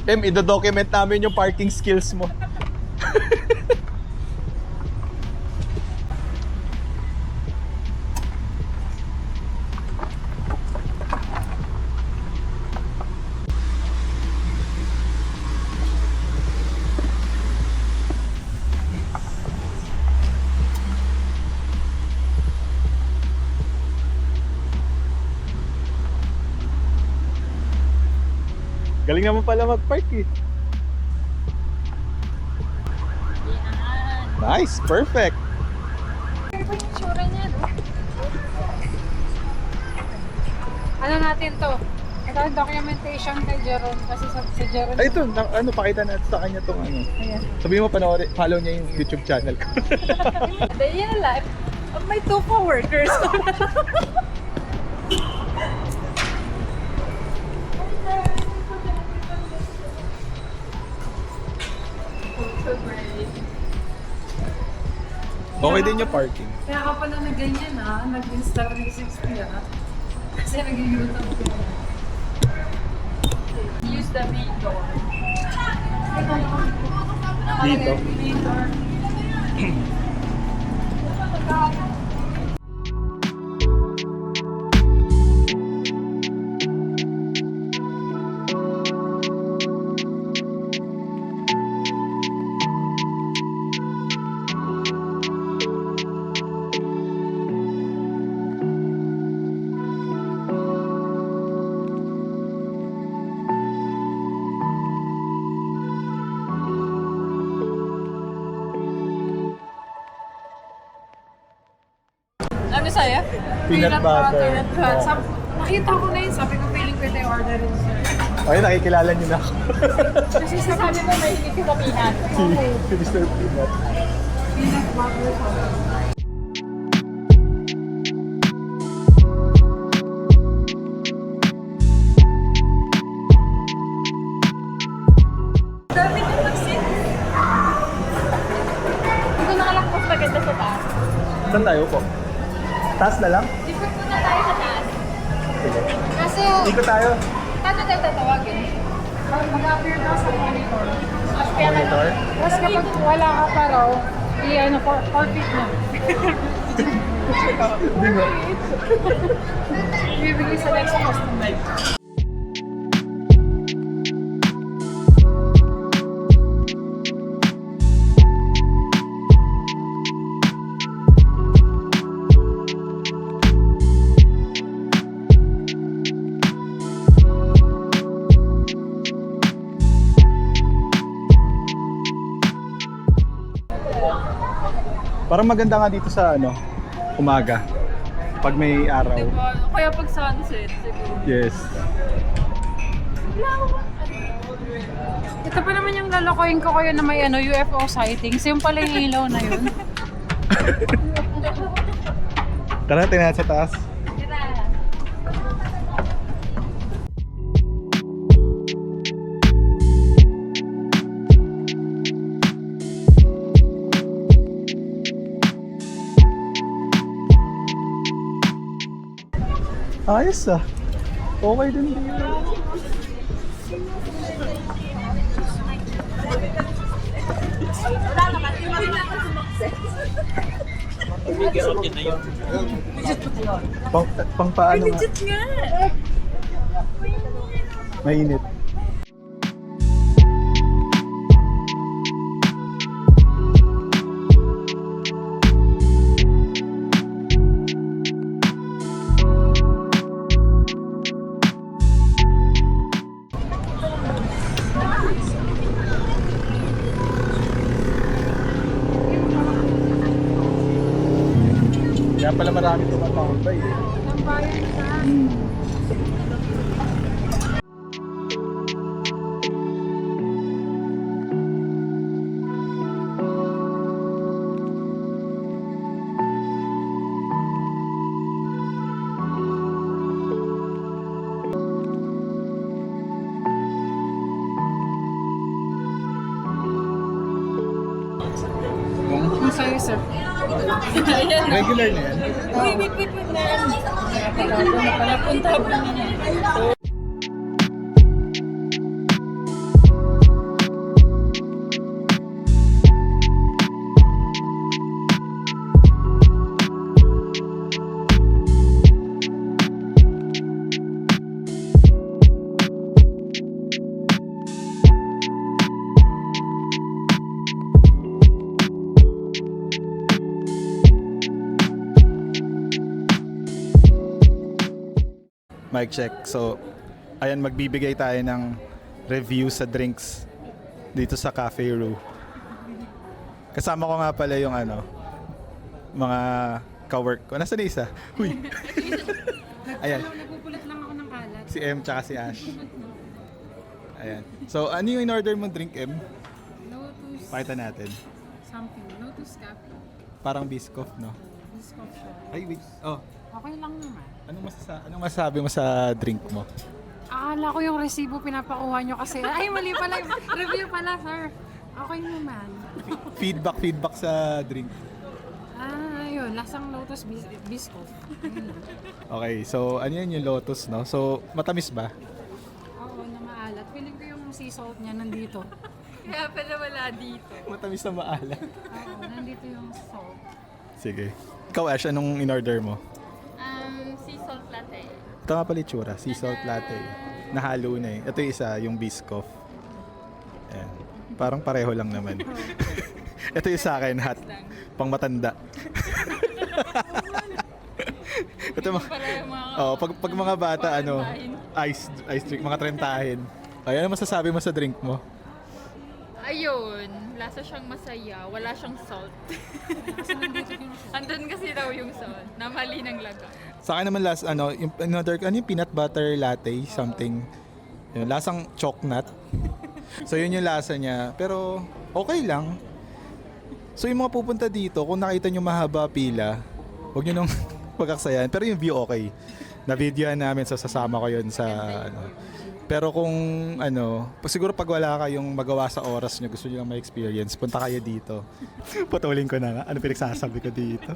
ido-document namin yung parking skills mo. Galing naman pala mag-park eh. Nice, perfect. Ano ba yung tsura niya, no? Ano natin to? Ito yung documentation kay Jeron. Kasi si Jeron... Ay, ito, pakita natin sa kanya tong ano. Ayan. Sabihin mo, follow niya yung YouTube channel ko. Day in the life of my two co-workers. Okay din yung parking. Kaya ka pala na ganyan nag-install 360 Kasi nag-YouTube ko. Use the main door. Dito. Main door. Ano sa'yo? Peanut butter. Nakita ko na yun. Sabi ko, feeling ko ito yung order rin sir. Okay, nakikilala niyo na ako. Kasi sabi mo, may hindi ko peanut. Si Mr. Peanut. Peanut butter. Dami ko mag-sit. Hindi ko nakalakpas maganda sa taas. Saan tayo po? Taas na lang? Ikot muna tayo sa taas. Sige. Kasi Ikot tayo. paano tayo tatawagin? Mag-appear ka sa monitor. Monitor? Tapos kapag wala ka pa raw, i-ano, forfeit na. Hindi mo. Ibibigay sa next customer. Parang maganda nga dito sa umaga. Pag may araw. Diba? Kaya pag sunset, siguro. Yes. Ito pa naman yung lalakoyin ko kayo na may UFO sightings. Yung pala yung ilaw na yun. Tara, tingnan sa taas. Ayos ah. Okay din dito. Pang paano nga? Mainit. Kaya pala marami tumatambay eh. Tambayan ka. Ang sa'yo, sir. Regular na yan. Wait na. Napunta po niya. Mic check. So, ayan, magbibigay tayo ng review sa drinks dito sa Cafe Ru. Kasama ko nga pala yung mga ka-work ko. Nasaan na isa? Huy! Ayan, Nagpupulit lang ako ng kalat. si M tsaka si Ash. Ayan. So, ano yung in-order mo drink, M? Lotus Pakita natin. something. Lotus Cafe. Parang Biscoff, no? Biscoff siya. Ay, wait. Oh, Okay lang naman. anong masasabi mo sa drink mo? Akala ko yung resibo pinapakuha nyo kasi. Ay, mali pala. Review pala, sir. Okay naman. Feedback sa drink. Ayun. Lasang Lotus Biscoff. Okay, so ano yan yung Lotus, no? So, matamis ba? Oo, na maalat. Feeling ko yung sea salt niya nandito. Kaya pala wala dito. Matamis na maalat. Oo, nandito yung salt. Sige. Ikaw, Ash, anong in-order mo? Sea salt latte. Ito nga pala itsura, sea salt latte. Nahalo na eh. Ito yung isa, yung Biscoff. Ayan. Parang pareho lang naman. Ito yung sa akin, hot. Pang matanda. Ito Para yung mga... pag mga bata, ice drink, mga trentahin. Ay, ano masasabi mo sa drink mo? Ayun, lasa siyang masaya. Wala siyang salt. Andun kasi daw yung salt. Na mali ng laga. Sa akin naman yung another, yung peanut butter latte, something. Yun, lasang chocolate. So yun yung lasa niya. Pero okay lang. So yung mga pupunta dito, kung nakita nyo mahaba pila, huwag nyo nung pagkaksayan. Pero yung view okay. Na-videoan namin, so sasama ko yun sa Pero kung siguro pag wala kayong magawa sa oras nyo, gusto nyo lang ma-experience, punta kayo dito. Putulin ko na nga. Ano pinagsasabi ko dito?